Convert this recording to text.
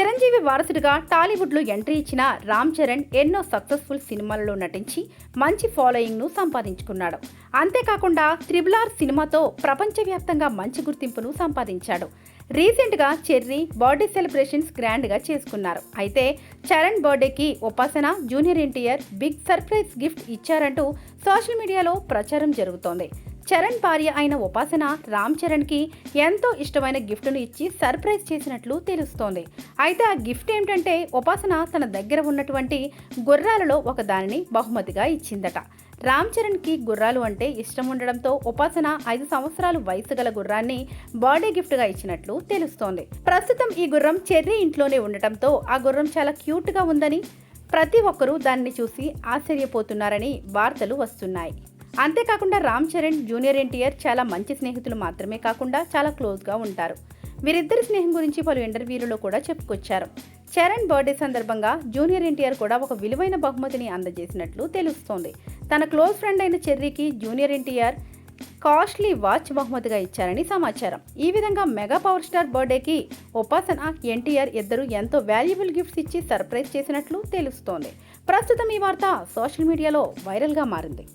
చిరంజీవి వారసుడిగా టాలీవుడ్లో ఎంట్రీ ఇచ్చిన రామ్ చరణ్ ఎన్నో సక్సెస్ఫుల్ సినిమాలలో నటించి మంచి ఫాలోయింగ్ను సంపాదించుకున్నాడు. అంతేకాకుండా త్రిబుల్ ఆర్ సినిమాతో ప్రపంచవ్యాప్తంగా మంచి గుర్తింపును సంపాదించాడు. రీసెంట్గా చెర్రీ బర్త్డే సెలబ్రేషన్స్ గ్రాండ్గా చేసుకున్నారు. అయితే చరణ్ బర్త్డేకి Upasana, junior NTR big surprise gift social సోషల్ మీడియాలో ప్రచారం జరుగుతోంది. చరణ్ భార్య అయిన ఉపాసన రామ్ చరణ్కి ఎంతో ఇష్టమైన గిఫ్ట్ను ఇచ్చి సర్ప్రైజ్ చేసినట్లు తెలుస్తోంది. అయితే ఆ గిఫ్ట్ ఏమిటంటే ఉపాసన తన దగ్గర ఉన్నటువంటి గుర్రాలలో ఒక దానిని బహుమతిగా ఇచ్చిందట. రామ్ చరణ్కి గుర్రాలు అంటే ఇష్టం ఉండడంతో ఉపాసన 5 సంవత్సరాలు వయసు గల గుర్రాన్ని బర్త్డే గిఫ్ట్గా ఇచ్చినట్లు తెలుస్తోంది. ప్రస్తుతం ఈ గుర్రం చెర్రీ ఇంట్లోనే ఉండటంతో ఆ గుర్రం చాలా క్యూట్గా ఉందని ప్రతి ఒక్కరూ దానిని చూసి ఆశ్చర్యపోతున్నారని వార్తలు వస్తున్నాయి. అంతేకాకుండా రామ్ చరణ్, జూనియర్ ఎన్టీఆర్ చాలా మంచి స్నేహితులు మాత్రమే కాకుండా చాలా క్లోజ్గా ఉంటారు. వీరిద్దరి స్నేహం గురించి పలు ఇంటర్వ్యూలలో కూడా చెప్పుకొచ్చారు. చరణ్ బర్త్డే సందర్భంగా జూనియర్ ఎన్టీఆర్ కూడా ఒక విలువైన బహుమతిని అందజేసినట్లు తెలుస్తోంది. తన క్లోజ్ ఫ్రెండ్ అయిన చెర్రీకి జూనియర్ ఎన్టీఆర్ కాస్ట్లీ వాచ్ బహుమతిగా ఇచ్చారని సమాచారం. ఈ విధంగా మెగా పవర్ స్టార్ బర్త్డేకి ఉపాసన, ఎన్టీఆర్ ఇద్దరు ఎంతో వాల్యుబుల్ గిఫ్ట్స్ ఇచ్చి సర్ప్రైజ్ చేసినట్లు తెలుస్తోంది. ప్రస్తుతం ఈ వార్త సోషల్ మీడియాలో వైరల్గా మారింది.